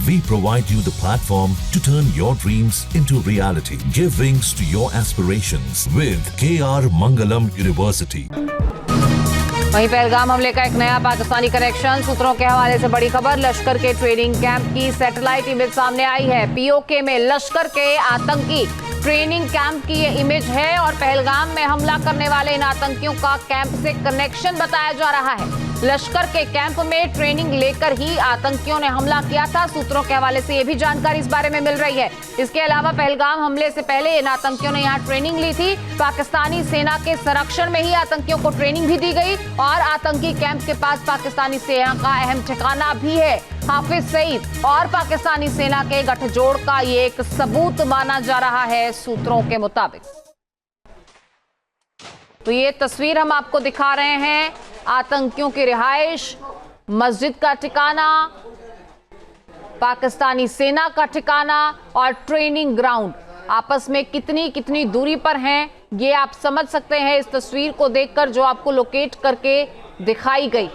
We provide you the platform to turn your dreams into reality. Give wings to your aspirations with KR Mangalam University. वहीं पहलगाम हमले का एक नया Pakistani connection. सूत्रों के हवाले से बड़ी खबर, लश्कर के ट्रेनिंग कैंप की सैटेलाइट इमेज सामने आई है। पीओके में लश्कर के आतंकी ट्रेनिंग कैंप की ये इमेज है और पहलगाम में हमला करने वाले इन आतंकियों का कैंप से कनेक्शन बताया जा रहा है। लश्कर के कैंप में ट्रेनिंग लेकर ही आतंकियों ने हमला किया था। सूत्रों के हवाले से ये भी जानकारी इस बारे में मिल रही है। इसके अलावा पहलगाम हमले से पहले इन आतंकियों ने यहाँ ट्रेनिंग ली थी। पाकिस्तानी सेना के संरक्षण में ही आतंकियों को ट्रेनिंग भी दी गई और आतंकी कैंप के पास पाकिस्तानी सेना का अहम ठिकाना भी है। हाफिज सईद और पाकिस्तानी सेना के गठजोड़ का ये एक सबूत माना जा रहा है सूत्रों के मुताबिक। तो ये तस्वीर हम आपको दिखा रहे हैं, आतंकियों की रिहाइश, मस्जिद का ठिकाना, पाकिस्तानी सेना का ठिकाना और ट्रेनिंग ग्राउंड आपस में कितनी दूरी पर हैं, ये आप समझ सकते हैं इस तस्वीर को देखकर जो आपको लोकेट करके दिखाई गई।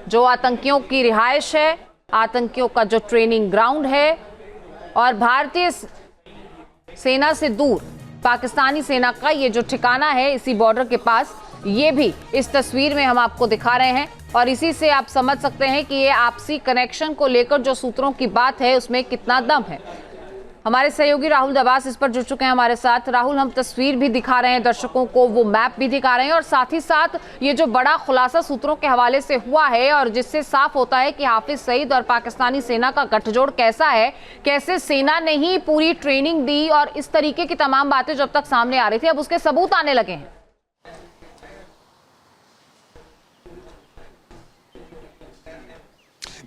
जो आतंकियों की रिहाइश है, आतंकियों का जो ट्रेनिंग ग्राउंड है और भारतीय सेना से दूर पाकिस्तानी सेना का ये जो ठिकाना है इसी बॉर्डर के पास, ये भी इस तस्वीर में हम आपको दिखा रहे हैं। और इसी से आप समझ सकते हैं कि ये आपसी कनेक्शन को लेकर जो सूत्रों की बात है उसमें कितना दम है। हमारे सहयोगी राहुल दबास इस पर जुड़ चुके हैं हमारे साथ। राहुल, हम तस्वीर भी दिखा रहे हैं दर्शकों को, वो मैप भी दिखा रहे हैं और साथ ही साथ ये जो बड़ा खुलासा सूत्रों के हवाले से हुआ है और जिससे साफ होता है कि हाफिज सईद और पाकिस्तानी सेना का गठजोड़ कैसा है, कैसे सेना ने ही पूरी ट्रेनिंग दी और इस तरीके की तमाम बातें जब तक सामने आ रही थी अब उसके सबूत आने लगे हैं।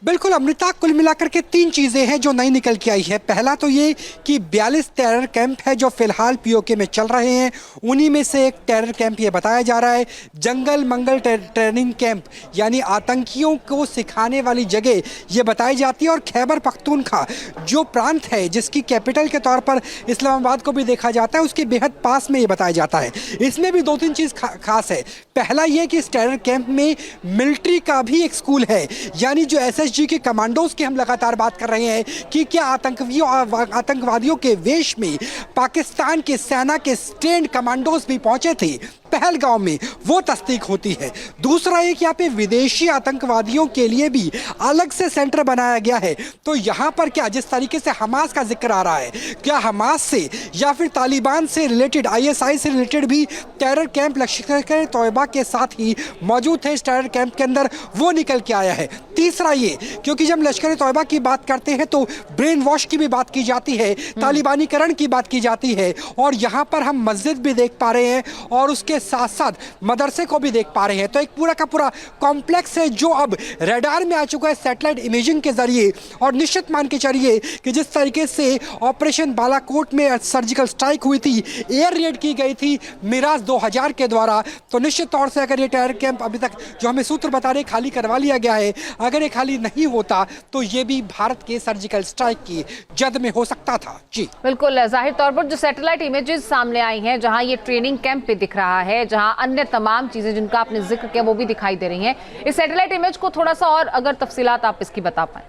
बिल्कुल अमृता, कुल मिलाकर के तीन चीज़ें हैं जो नई निकल के आई है। पहला तो ये कि 42 टेरर कैंप है जो फिलहाल पीओके में चल रहे हैं, उन्हीं में से एक टेरर कैंप ये बताया जा रहा है। जंगल मंगल ट्रेनिंग कैंप यानी आतंकियों को सिखाने वाली जगह ये बताई जाती है। और खैबर पख्तूनख्वा जो प्रांत है जिसकी कैपिटल के तौर पर इस्लामाबाद को भी देखा जाता है, उसके बेहद पास में ये बताया जाता है। इसमें भी दो तीन चीज़ खास है। पहला ये कि इस टेरर कैंप में मिलिट्री का भी एक स्कूल है, यानी जो एसएसजी के कमांडोज की हम लगातार बात कर रहे हैं कि क्या आतंकवादियों के वेश में पाकिस्तान के सेना के ट्रेंड कमांडोज भी पहुंचे थे पहलगाम में, वो तस्दीक होती है। दूसरा एक यहाँ पे विदेशी आतंकवादियों के लिए भी अलग से सेंटर बनाया गया है। तो यहाँ पर क्या जिस तरीके से हमास का जिक्र आ रहा है, क्या हमास से या फिर तालिबान से रिलेटेड, आईएसआई से रिलेटेड भी टेरर कैंप लश्कर तोयबा के साथ ही मौजूद है इस टेरर कैंप के अंदर, वो निकल के आया है। तीसरा ये, क्योंकि जब लश्कर तोयबा की बात करते हैं तो ब्रेन वॉश की भी बात की जाती है, तालिबानीकरण की बात की जाती है और यहाँ पर हम मस्जिद भी देख पा रहे हैं और उसके साथ साथ मदरसे को भी देख पा रहे हैं। तो एक पूरा का पूरा कॉम्प्लेक्स है जो अब रडार में आ चुका है सैटेलाइट इमेजिंग के जरिए। और निश्चित मान के चलिए कि जिस तरीके से ऑपरेशन बालाकोट में सर्जिकल स्ट्राइक हुई थी, एयर रेड की गई थी मिराज 2000 के द्वारा, तो निश्चित तौर से अगर ये टेरर कैंप अभी तक जो हमें सूत्र बता रहे खाली करवा लिया गया है, अगर ये खाली नहीं होता तो ये भी भारत के सर्जिकल स्ट्राइक की जद में हो सकता था। जी बिल्कुल, जाहिर तौर पर जो सैटेलाइट इमेजेस सामने आई हैं जहां ये ट्रेनिंग कैंप भी दिख रहा है, जहां अन्य तमाम चीजें जिनका आपने जिक्र किया वो भी दिखाई दे रही हैं, इस सैटेलाइट इमेज को थोड़ा सा और अगर तफसीलात आप इसकी बता पाएं।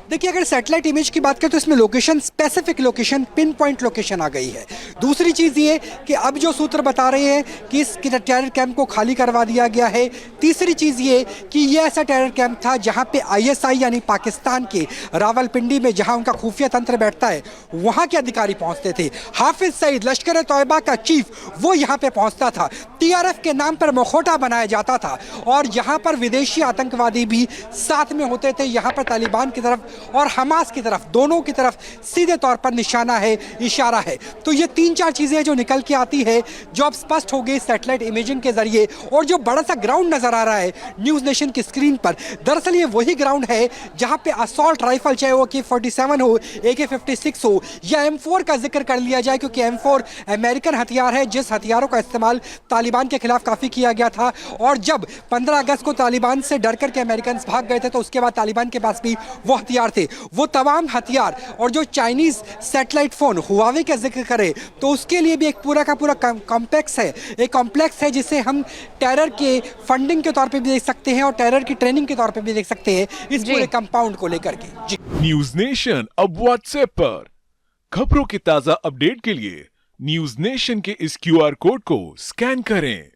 देखिए, अगर सैटेलाइट इमेज की बात करें तो इसमें location, specific location, pin point location आ गई है। दूसरी चीज़ ये कि अब जो सूत्र बता रहे हैं कि इस टेरर कैंप को खाली करवा दिया गया है। तीसरी चीज़ ये कि ये ऐसा टेरर कैंप था जहां पे आईएसआई यानी पाकिस्तान के रावलपिंडी में जहां उनका खुफिया तंत्र बैठता है वहां के अधिकारी पहुंचते थे। हाफिज सईद लश्कर तोयबा का चीफ वो यहाँ पे पहुंचता था। टीआरएफ के नाम पर मुखौटा बनाया जाता था और यहाँ पर विदेशी आतंकवादी भी साथ में होते थे। यहाँ पर तालिबान की तरफ और हमास की तरफ, दोनों की तरफ सीधे तौर पर निशाना है, इशारा है। तो ये तीन चार चीज़ें जो निकल के आती है जो अब स्पष्ट हो गई सैटेलाइट इमेजिंग के जरिए। और जो बड़ा सा ग्राउंड नजर आ रहा है न्यूज़ नेशन की स्क्रीन पर, दरअसल ये वही ग्राउंड है जहां पे असॉल्ट राइफल, चाहे वो AK-47 हो, AK-56 हो या M4 का जिक्र कर लिया जाए, क्योंकि M4 अमेरिकन हथियार है जिस हथियारों का इस्तेमाल तालिबान के खिलाफ काफ़ी किया गया था। और जब 15 अगस्त को तालिबान से डर करके अमेरिकन भाग गए थे तो उसके बाद तालिबान के पास भी वो हथियार हथियार थे, वो तमाम हथियार और जो चाइनीज सैटेलाइट फोन हुआवे का जिक्र करें तो उसके लिए भी एक पूरा का पूरा कॉम्प्लेक्स है, एक कॉम्प्लेक्स है जिसे हम टेरर के फंडिंग के तौर पे भी देख सकते हैं और टेरर की ट्रेनिंग के तौर पे भी देख सकते हैं इस जी। पूरे कंपाउंड को लेकर के। जी न्यूज नेशन अब व्हाट्सएप पर खबरों के ताजा अपडेट के लिए न्यूज नेशन के इस क्यूआर कोड को स्कैन करें।